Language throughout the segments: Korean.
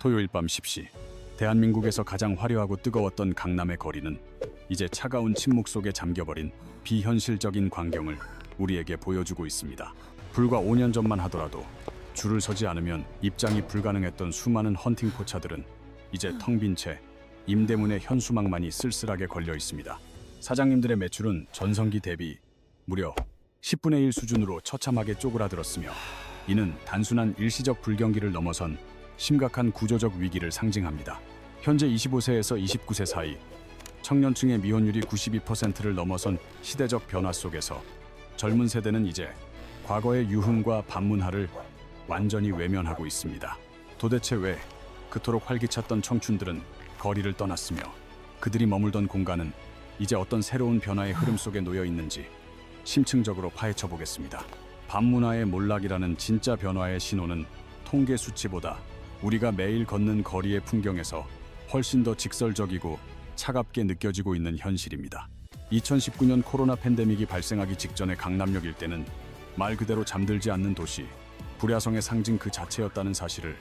토요일 밤 10시 대한민국에서 가장 화려하고 뜨거웠던 강남의 거리는 이제 차가운 침묵 속에 잠겨버린 비현실적인 광경을 우리에게 보여주고 있습니다. 불과 5년 전만 하더라도 줄을 서지 않으면 입장이 불가능했던 수많은 헌팅 포차들은 이제 텅 빈 채 임대문의 현수막만이 쓸쓸하게 걸려 있습니다. 사장님들의 매출은 전성기 대비 무려 10분의 1 수준으로 처참하게 쪼그라들었으며 이는 단순한 일시적 불경기를 넘어선 심각한 구조적 위기를 상징합니다. 현재 25세에서 29세 사이 청년층의 미혼율이 92%를 넘어선 시대적 변화 속에서 젊은 세대는 이제 과거의 유흥과 반문화를 완전히 외면하고 있습니다. 도대체 왜 그토록 활기찼던 청춘들은 거리를 떠났으며 그들이 머물던 공간은 이제 어떤 새로운 변화의 흐름 속에 놓여 있는지 심층적으로 파헤쳐 보겠습니다. 반문화의 몰락이라는 진짜 변화의 신호는 통계 수치보다 우리가 매일 걷는 거리의 풍경에서 훨씬 더 직설적이고 차갑게 느껴지고 있는 현실입니다. 2019년 코로나 팬데믹이 발생하기 직전의 강남역 일대는 말 그대로 잠들지 않는 도시, 불야성의 상징 그 자체였다는 사실을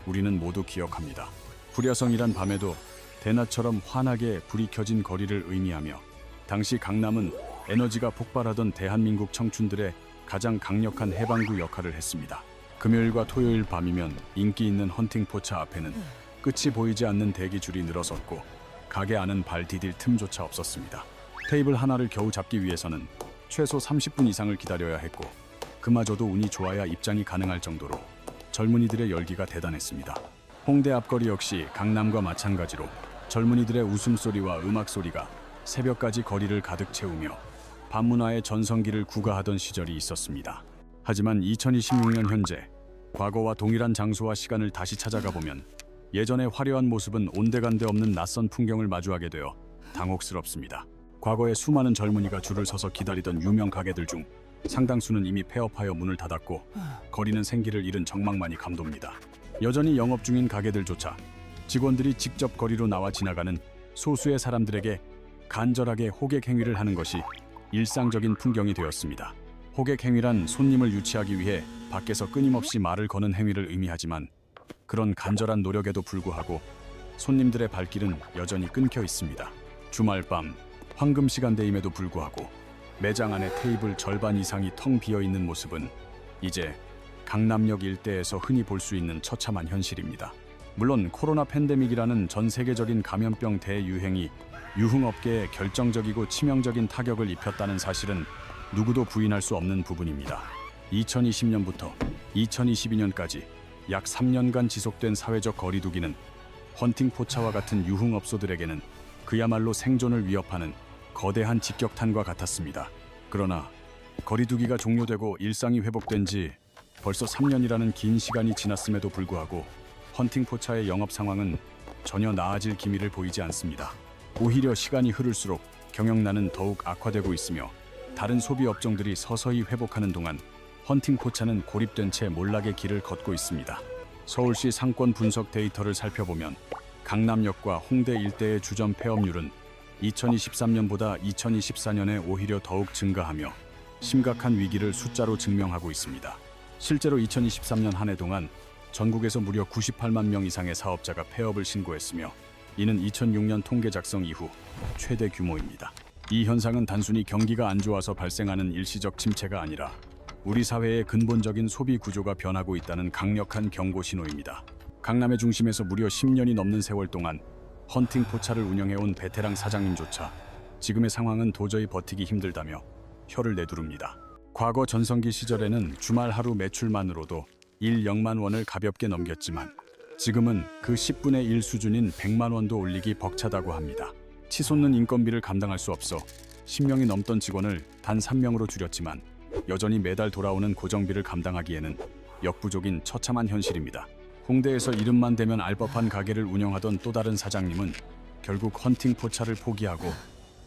우리는 모두 기억합니다. 불야성이란 밤에도 대낮처럼 환하게 불이 켜진 거리를 의미하며 당시 강남은 에너지가 폭발하던 대한민국 청춘들의 가장 강력한 해방구 역할을 했습니다. 금요일과 토요일 밤이면 인기 있는 헌팅 포차 앞에는 끝이 보이지 않는 대기줄이 늘어섰고 가게 안은 발 디딜 틈조차 없었습니다. 테이블 하나를 겨우 잡기 위해서는 최소 30분 이상을 기다려야 했고 그마저도 운이 좋아야 입장이 가능할 정도로 젊은이들의 열기가 대단했습니다. 홍대 앞거리 역시 강남과 마찬가지로 젊은이들의 웃음소리와 음악소리가 새벽까지 거리를 가득 채우며 반문화의 전성기를 구가하던 시절이 있었습니다. 하지만 2026년 현재 과거와 동일한 장소와 시간을 다시 찾아가 보면 예전의 화려한 모습은 온데간데 없는 낯선 풍경을 마주하게 되어 당혹스럽습니다. 과거에 수많은 젊은이가 줄을 서서 기다리던 유명 가게들 중 상당수는 이미 폐업하여 문을 닫았고 거리는 생기를 잃은 정막만이 감돕니다. 여전히 영업 중인 가게들조차 직원들이 직접 거리로 나와 지나가는 소수의 사람들에게 간절하게 호객 행위를 하는 것이 일상적인 풍경이 되었습니다. 호객 행위란 손님을 유치하기 위해 밖에서 끊임없이 말을 거는 행위를 의미하지만 그런 간절한 노력에도 불구하고 손님들의 발길은 여전히 끊겨 있습니다. 주말 밤 황금 시간대임에도 불구하고 매장 안의 테이블 절반 이상이 텅 비어 있는 모습은 이제 강남역 일대에서 흔히 볼 수 있는 처참한 현실입니다. 물론 코로나 팬데믹이라는 전 세계적인 감염병 대유행이 유흥업계에 결정적이고 치명적인 타격을 입혔다는 사실은 누구도 부인할 수 없는 부분입니다. 2020년부터 2022년까지 약 3년간 지속된 사회적 거리두기는 헌팅 포차와 같은 유흥업소들에게는 그야말로 생존을 위협하는 거대한 직격탄과 같았습니다. 그러나 거리두기가 종료되고 일상이 회복된 지 벌써 3년이라는 긴 시간이 지났음에도 불구하고 헌팅 포차의 영업 상황은 전혀 나아질 기미를 보이지 않습니다. 오히려 시간이 흐를수록 경영난은 더욱 악화되고 있으며 다른 소비 업종들이 서서히 회복하는 동안 헌팅 포차는 고립된 채 몰락의 길을 걷고 있습니다. 서울시 상권 분석 데이터를 살펴보면 강남역과 홍대 일대의 주점 폐업률은 2023년보다 2024년에 오히려 더욱 증가하며 심각한 위기를 숫자로 증명하고 있습니다. 실제로 2023년 한 해 동안 전국에서 무려 98만 명 이상의 사업자가 폐업을 신고했으며 이는 2006년 통계 작성 이후 최대 규모입니다. 이 현상은 단순히 경기가 안 좋아서 발생하는 일시적 침체가 아니라 우리 사회의 근본적인 소비 구조가 변하고 있다는 강력한 경고 신호입니다. 강남의 중심에서 무려 10년이 넘는 세월 동안 헌팅 포차를 운영해온 베테랑 사장님조차 지금의 상황은 도저히 버티기 힘들다며 혀를 내두릅니다. 과거 전성기 시절에는 주말 하루 매출만으로도 0만 원을 가볍게 넘겼지만 지금은 그 10분의 1 수준인 100만 원도 올리기 벅차다고 합니다. 치솟는 인건비를 감당할 수 없어 10명이 넘던 직원을 단 3명으로 줄였지만 여전히 매달 돌아오는 고정비를 감당하기에는 역부족인 처참한 현실입니다. 홍대에서 이름만 대면 알 법한 가게를 운영하던 또 다른 사장님은 결국 헌팅 포차를 포기하고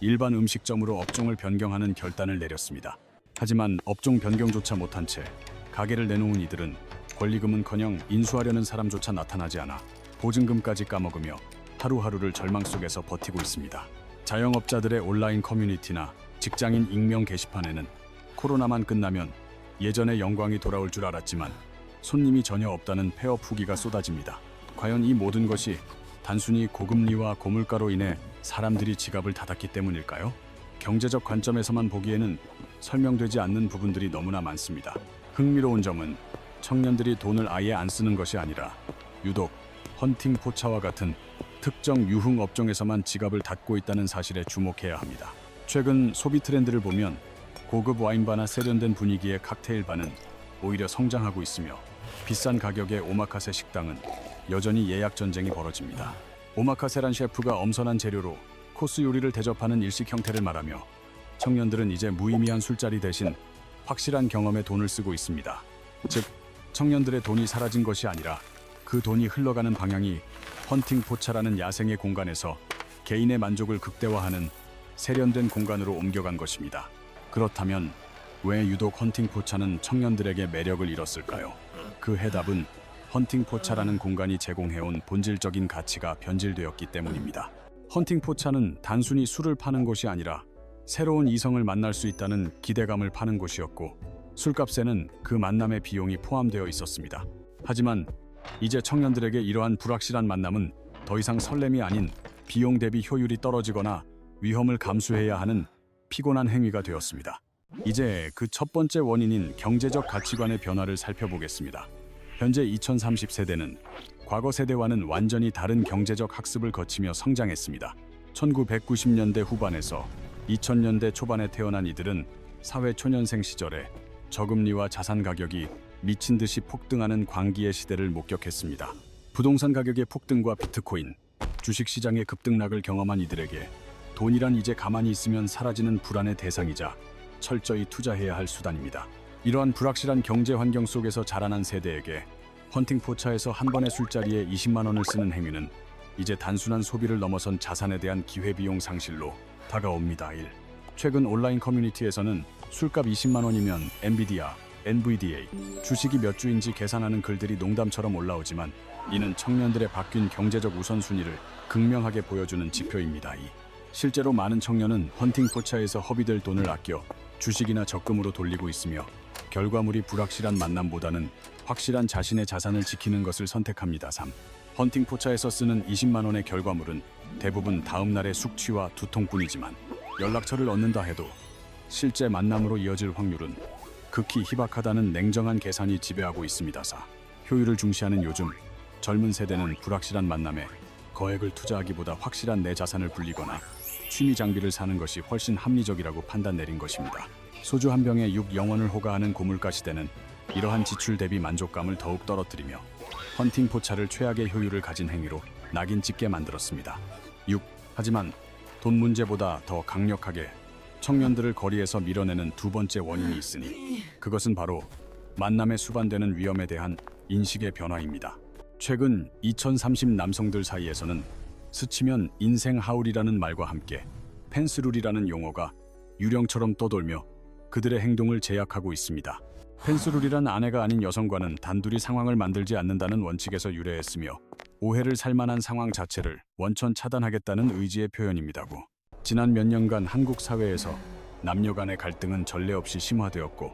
일반 음식점으로 업종을 변경하는 결단을 내렸습니다. 하지만 업종 변경조차 못한 채 가게를 내놓은 이들은 권리금은커녕 인수하려는 사람조차 나타나지 않아 보증금까지 까먹으며 하루하루를 절망 속에서 버티고 있습니다. 자영업자들의 온라인 커뮤니티나 직장인 익명 게시판에는 코로나만 끝나면 예전의 영광이 돌아올 줄 알았지만 손님이 전혀 없다는 폐업 후기가 쏟아집니다. 과연 이 모든 것이 단순히 고금리와 고물가로 인해 사람들이 지갑을 닫았기 때문일까요? 경제적 관점에서만 보기에는 설명되지 않는 부분들이 너무나 많습니다. 흥미로운 점은 청년들이 돈을 아예 안 쓰는 것이 아니라 유독 헌팅 포차와 같은 특정 유흥 업종에서만 지갑을 닫고 있다는 사실에 주목해야 합니다. 최근 소비 트렌드를 보면 고급 와인바나 세련된 분위기의 칵테일 바는 오히려 성장하고 있으며 비싼 가격의 오마카세 식당은 여전히 예약 전쟁이 벌어집니다. 오마카세란 셰프가 엄선한 재료로 코스 요리를 대접하는 일식 형태를 말하며 청년들은 이제 무의미한 술자리 대신 확실한 경험에 돈을 쓰고 있습니다. 즉, 청년들의 돈이 사라진 것이 아니라 그 돈이 흘러가는 방향이 헌팅 포차라는 야생의 공간에서 개인의 만족을 극대화하는 세련된 공간으로 옮겨간 것입니다. 그렇다면 왜 유독 헌팅 포차는 청년들에게 매력을 잃었을까요? 그 해답은 헌팅 포차라는 공간이 제공해온 본질적인 가치가 변질되었기 때문입니다. 헌팅 포차는 단순히 술을 파는 곳이 아니라 새로운 이성을 만날 수 있다는 기대감을 파는 곳이었고, 술값에는 그 만남의 비용이 포함되어 있었습니다. 하지만 이제 청년들에게 이러한 불확실한 만남은 더 이상 설렘이 아닌 비용 대비 효율이 떨어지거나 위험을 감수해야 하는 피곤한 행위가 되었습니다. 이제 그 첫 번째 원인인 경제적 가치관의 변화를 살펴보겠습니다. 현재 2030세대는 과거 세대와는 완전히 다른 경제적 학습을 거치며 성장했습니다. 1990년대 후반에서 2000년대 초반에 태어난 이들은 사회 초년생 시절에 저금리와 자산 가격이 미친 듯이 폭등하는 광기의 시대를 목격했습니다. 부동산 가격의 폭등과 비트코인, 주식 시장의 급등락을 경험한 이들에게 돈이란 이제 가만히 있으면 사라지는 불안의 대상이자 철저히 투자해야 할 수단입니다. 이러한 불확실한 경제 환경 속에서 자라난 세대에게 헌팅 포차에서 한 번의 술자리에 20만 원을 쓰는 행위는 이제 단순한 소비를 넘어선 자산에 대한 기회비용 상실로 다가옵니다. 1. 최근 온라인 커뮤니티에서는 술값 20만 원이면 엔비디아, NVDA, 주식이 몇 주인지 계산하는 글들이 농담처럼 올라오지만 이는 청년들의 바뀐 경제적 우선순위를 극명하게 보여주는 지표입니다. 2. 실제로 많은 청년은 헌팅 포차에서 허비될 돈을 아껴 주식이나 적금으로 돌리고 있으며 결과물이 불확실한 만남보다는 확실한 자신의 자산을 지키는 것을 선택합니다. 3. 헌팅 포차에서 쓰는 20만 원의 결과물은 대부분 다음 날의 숙취와 두통뿐이지만 연락처를 얻는다 해도 실제 만남으로 이어질 확률은 극히 희박하다는 냉정한 계산이 지배하고 있습니다. 4. 효율을 중시하는 요즘 젊은 세대는 불확실한 만남에 거액을 투자하기보다 확실한 내 자산을 불리거나 취미 장비를 사는 것이 훨씬 합리적이라고 판단 내린 것입니다. 소주 한 병에 6영원을 호가하는 고물가 시대는 이러한 지출 대비 만족감을 더욱 떨어뜨리며 헌팅 포차를 최악의 효율을 가진 행위로 낙인 찍게 만들었습니다. 6. 하지만 돈 문제보다 더 강력하게 청년들을 거리에서 밀어내는 두 번째 원인이 있으니 그것은 바로 만남에 수반되는 위험에 대한 인식의 변화입니다. 최근 2030 남성들 사이에서는 스치면 인생 하울이라는 말과 함께 펜스룰이라는 용어가 유령처럼 떠돌며 그들의 행동을 제약하고 있습니다. 펜스룰이란 아내가 아닌 여성과는 단둘이 상황을 만들지 않는다는 원칙에서 유래했으며 오해를 살만한 상황 자체를 원천 차단하겠다는 의지의 표현입니다고. 지난 몇 년간 한국 사회에서 남녀 간의 갈등은 전례 없이 심화되었고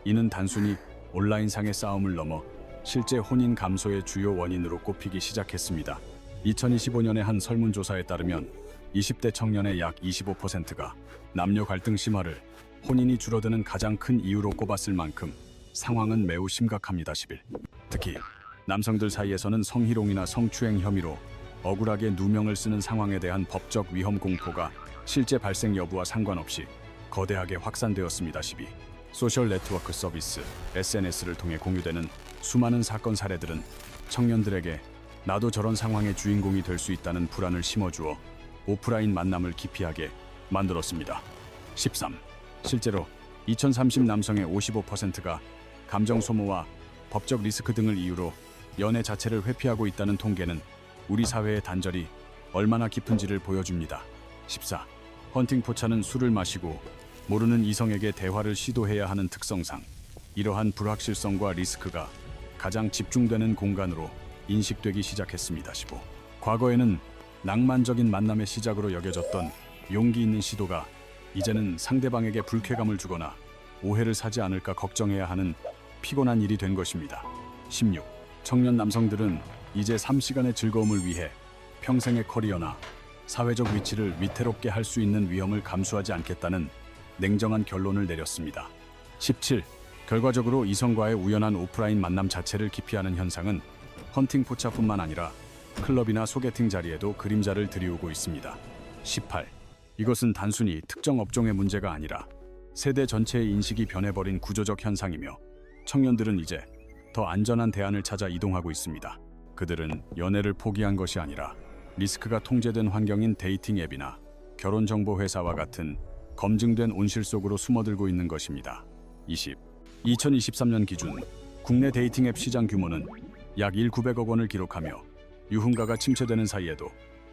이는 단순히 온라인상의 싸움을 넘어 실제 혼인 감소의 주요 원인으로 꼽히기 시작했습니다. 2025년의 한 설문조사에 따르면 20대 청년의 약 25%가 남녀 갈등 심화를 혼인이 줄어드는 가장 큰 이유로 꼽았을 만큼 상황은 매우 심각합니다. 11. 특히 남성들 사이에서는 성희롱이나 성추행 혐의로 억울하게 누명을 쓰는 상황에 대한 법적 위험 공포가 실제 발생 여부와 상관없이 거대하게 확산되었습니다. 12. 소셜 네트워크 서비스, SNS를 통해 공유되는 수많은 사건 사례들은 청년들에게 나도 저런 상황의 주인공이 될 수 있다는 불안을 심어주어 오프라인 만남을 기피하게 만들었습니다. 13. 실제로 2030 남성의 55%가 감정 소모와 법적 리스크 등을 이유로 연애 자체를 회피하고 있다는 통계는 우리 사회의 단절이 얼마나 깊은지를 보여줍니다. 14. 헌팅 포차는 술을 마시고 모르는 이성에게 대화를 시도해야 하는 특성상 이러한 불확실성과 리스크가 가장 집중되는 공간으로 인식되기 시작했습니다. 15. 과거에는 낭만적인 만남의 시작으로 여겨졌던 용기 있는 시도가 이제는 상대방에게 불쾌감을 주거나 오해를 사지 않을까 걱정해야 하는 피곤한 일이 된 것입니다. 16. 청년 남성들은 이제 3시간의 즐거움을 위해 평생의 커리어나 사회적 위치를 위태롭게 할 수 있는 위험을 감수하지 않겠다는 냉정한 결론을 내렸습니다. 17. 결과적으로 이성과의 우연한 오프라인 만남 자체를 기피하는 현상은 헌팅 포차뿐만 아니라 클럽이나 소개팅 자리에도 그림자를 들이우고 있습니다. 18. 이것은 단순히 특정 업종의 문제가 아니라 세대 전체의 인식이 변해버린 구조적 현상이며 청년들은 이제 더 안전한 대안을 찾아 이동하고 있습니다. 그들은 연애를 포기한 것이 아니라 리스크가 통제된 환경인 데이팅 앱이나 결혼정보회사와 같은 검증된 온실 속으로 숨어들고 있는 것입니다. 20. 2023년 기준 국내 데이팅 앱 시장 규모는 약 1,900억 원을 기록하며 유흥가가 침체되는 사이에도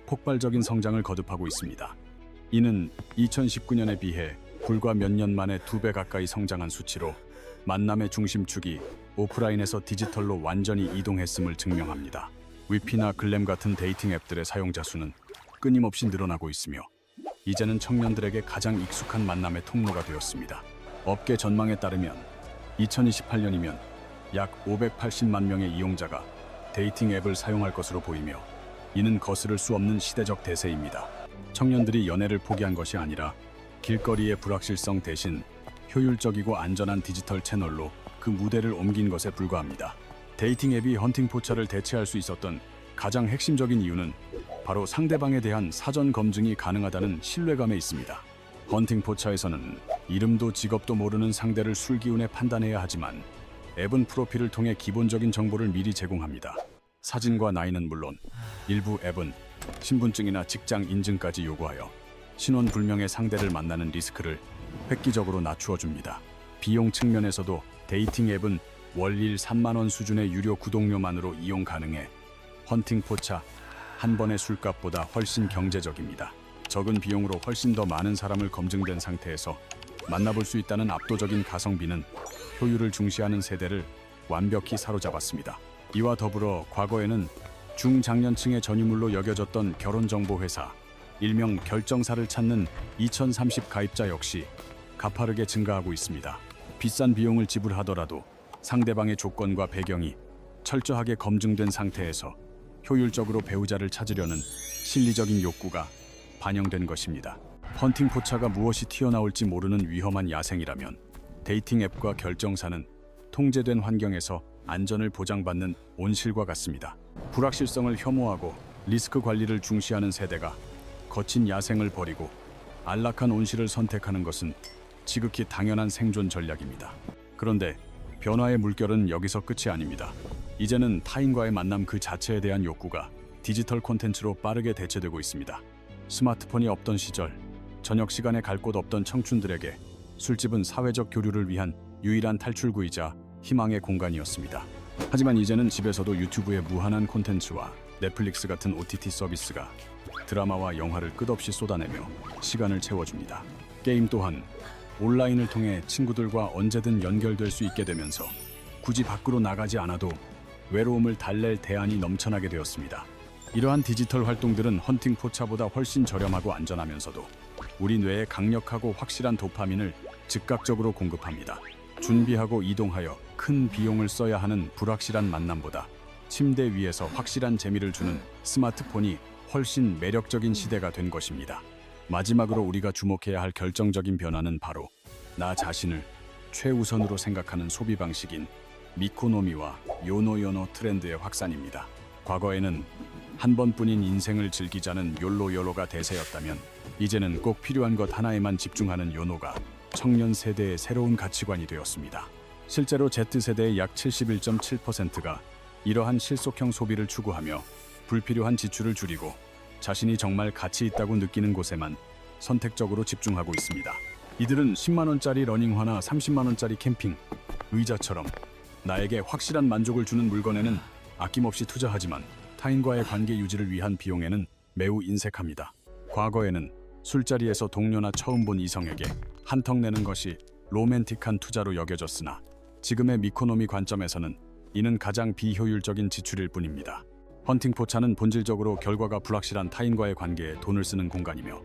폭발적인 성장을 거듭하고 있습니다. 이는 2019년에 비해 불과 몇 년 만에 2배 가까이 성장한 수치로 만남의 중심축이 오프라인에서 디지털로 완전히 이동했음을 증명합니다. 위피나 글램 같은 데이팅 앱들의 사용자 수는 끊임없이 늘어나고 있으며 이제는 청년들에게 가장 익숙한 만남의 통로가 되었습니다. 업계 전망에 따르면 2028년이면 약 580만 명의 이용자가 데이팅 앱을 사용할 것으로 보이며 이는 거스를 수 없는 시대적 대세입니다. 청년들이 연애를 포기한 것이 아니라 길거리의 불확실성 대신 효율적이고 안전한 디지털 채널로 그 무대를 옮긴 것에 불과합니다. 데이팅 앱이 헌팅 포차를 대체할 수 있었던 가장 핵심적인 이유는 바로 상대방에 대한 사전 검증이 가능하다는 신뢰감에 있습니다. 헌팅 포차에서는 이름도 직업도 모르는 상대를 술기운에 판단해야 하지만 앱은 프로필을 통해 기본적인 정보를 미리 제공합니다. 사진과 나이는 물론 일부 앱은 신분증이나 직장 인증까지 요구하여 신원 불명의 상대를 만나는 리스크를 획기적으로 낮추어 줍니다. 비용 측면에서도 데이팅 앱은 월일 3만 원 수준의 유료 구독료만으로 이용 가능해 헌팅 포차 한 번의 술값보다 훨씬 경제적입니다. 적은 비용으로 훨씬 더 많은 사람을 검증된 상태에서 만나볼 수 있다는 압도적인 가성비는 효율을 중시하는 세대를 완벽히 사로잡았습니다. 이와 더불어 과거에는 중장년층의 전유물로 여겨졌던 결혼정보회사, 일명 결정사를 찾는 2030 가입자 역시 가파르게 증가하고 있습니다. 비싼 비용을 지불하더라도 상대방의 조건과 배경이 철저하게 검증된 상태에서 효율적으로 배우자를 찾으려는 심리적인 욕구가 반영된 것입니다. 헌팅 포차가 무엇이 튀어나올지 모르는 위험한 야생이라면 데이팅 앱과 결정사는 통제된 환경에서 안전을 보장받는 온실과 같습니다. 불확실성을 혐오하고 리스크 관리를 중시하는 세대가 거친 야생을 버리고 안락한 온실을 선택하는 것은 지극히 당연한 생존 전략입니다. 그런데 변화의 물결은 여기서 끝이 아닙니다. 이제는 타인과의 만남 그 자체에 대한 욕구가 디지털 콘텐츠로 빠르게 대체되고 있습니다. 스마트폰이 없던 시절, 저녁 시간에 갈 곳 없던 청춘들에게 술집은 사회적 교류를 위한 유일한 탈출구이자 희망의 공간이었습니다. 하지만 이제는 집에서도 유튜브의 무한한 콘텐츠와 넷플릭스 같은 OTT 서비스가 드라마와 영화를 끝없이 쏟아내며 시간을 채워줍니다. 게임 또한 온라인을 통해 친구들과 언제든 연결될 수 있게 되면서 굳이 밖으로 나가지 않아도 외로움을 달랠 대안이 넘쳐나게 되었습니다. 이러한 디지털 활동들은 헌팅 포차보다 훨씬 저렴하고 안전하면서도 우리 뇌에 강력하고 확실한 도파민을 즉각적으로 공급합니다. 준비하고 이동하여 큰 비용을 써야 하는 불확실한 만남보다 침대 위에서 확실한 재미를 주는 스마트폰이 훨씬 매력적인 시대가 된 것입니다. 마지막으로 우리가 주목해야 할 결정적인 변화는 바로 나 자신을 최우선으로 생각하는 소비 방식인 미코노미와 요노요노 트렌드의 확산입니다. 과거에는 한 번뿐인 인생을 즐기자는 욜로가 대세였다면 이제는 꼭 필요한 것 하나에만 집중하는 요노가 청년 세대의 새로운 가치관이 되었습니다. 실제로 Z세대의 약 71.7%가 이러한 실속형 소비를 추구하며 불필요한 지출을 줄이고 자신이 정말 가치 있다고 느끼는 곳에만 선택적으로 집중하고 있습니다. 이들은 10만 원짜리 러닝화나 30만 원짜리 캠핑 의자처럼 나에게 확실한 만족을 주는 물건에는 아낌없이 투자하지만 타인과의 관계 유지를 위한 비용에는 매우 인색합니다. 과거에는 술자리에서 동료나 처음 본 이성에게 한턱 내는 것이 로맨틱한 투자로 여겨졌으나 지금의 미코노미 관점에서는 이는 가장 비효율적인 지출일 뿐입니다. 헌팅 포차는 본질적으로 결과가 불확실한 타인과의 관계에 돈을 쓰는 공간이며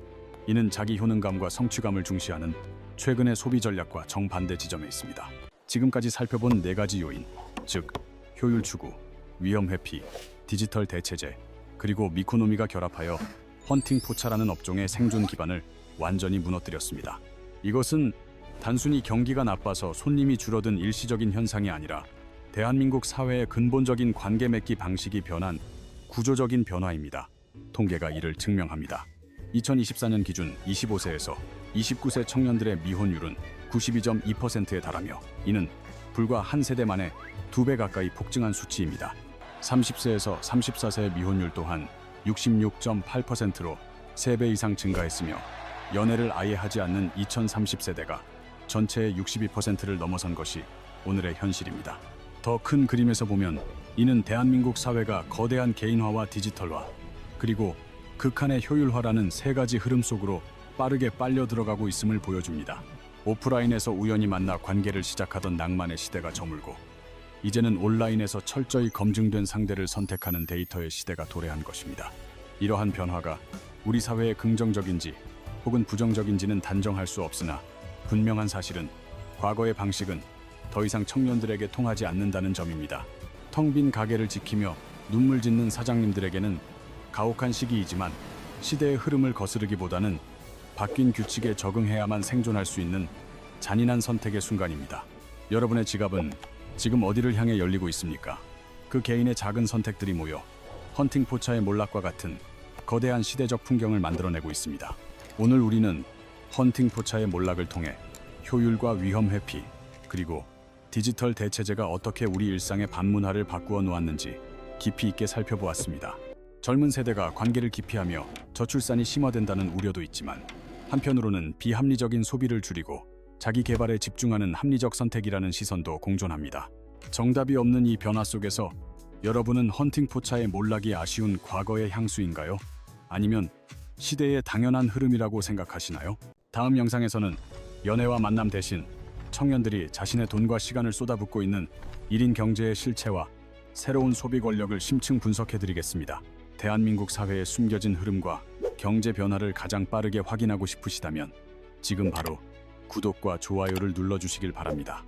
이는 자기 효능감과 성취감을 중시하는 최근의 소비 전략과 정반대 지점에 있습니다. 지금까지 살펴본 4가지 요인, 즉 효율 추구, 위험 회피, 디지털 대체제, 그리고 미코노미가 결합하여 헌팅 포차라는 업종의 생존 기반을 완전히 무너뜨렸습니다. 이것은 단순히 경기가 나빠서 손님이 줄어든 일시적인 현상이 아니라 대한민국 사회의 근본적인 관계 맺기 방식이 변한 구조적인 변화입니다. 통계가 이를 증명합니다. 2024년 기준 25세에서 29세 청년들의 미혼율은 92.2%에 달하며 이는 불과 한 세대 만에 2배 가까이 폭증한 수치입니다. 30세에서 34세의 미혼율 또한 66.8%로 3배 이상 증가했으며 연애를 아예 하지 않는 2030세대가 전체의 62%를 넘어선 것이 오늘의 현실입니다. 더 큰 그림에서 보면 이는 대한민국 사회가 거대한 개인화와 디지털화, 그리고 극한의 효율화라는 세 가지 흐름 속으로 빠르게 빨려 들어가고 있음을 보여줍니다. 오프라인에서 우연히 만나 관계를 시작하던 낭만의 시대가 저물고 이제는 온라인에서 철저히 검증된 상대를 선택하는 데이터의 시대가 도래한 것입니다. 이러한 변화가 우리 사회에 긍정적인지 혹은 부정적인지는 단정할 수 없으나 분명한 사실은 과거의 방식은 더 이상 청년들에게 통하지 않는다는 점입니다. 텅 빈 가게를 지키며 눈물 짓는 사장님들에게는 가혹한 시기이지만 시대의 흐름을 거스르기보다는 바뀐 규칙에 적응해야만 생존할 수 있는 잔인한 선택의 순간입니다. 여러분의 지갑은 지금 어디를 향해 열리고 있습니까? 그 개인의 작은 선택들이 모여 헌팅 포차의 몰락과 같은 거대한 시대적 풍경을 만들어내고 있습니다. 오늘 우리는 헌팅 포차의 몰락을 통해 효율과 위험 회피, 그리고 디지털 대체제가 어떻게 우리 일상의 반문화를 바꾸어 놓았는지 깊이 있게 살펴보았습니다. 젊은 세대가 관계를 기피하며 저출산이 심화된다는 우려도 있지만 한편으로는 비합리적인 소비를 줄이고 자기 개발에 집중하는 합리적 선택이라는 시선도 공존합니다. 정답이 없는 이 변화 속에서 여러분은 헌팅 포차의 몰락이 아쉬운 과거의 향수인가요? 아니면 시대의 당연한 흐름이라고 생각하시나요? 다음 영상에서는 연애와 만남 대신 청년들이 자신의 돈과 시간을 쏟아붓고 있는 1인 경제의 실체와 새로운 소비 권력을 심층 분석해드리겠습니다. 대한민국 사회의 숨겨진 흐름과 경제 변화를 가장 빠르게 확인하고 싶으시다면 지금 바로 구독과 좋아요를 눌러주시길 바랍니다.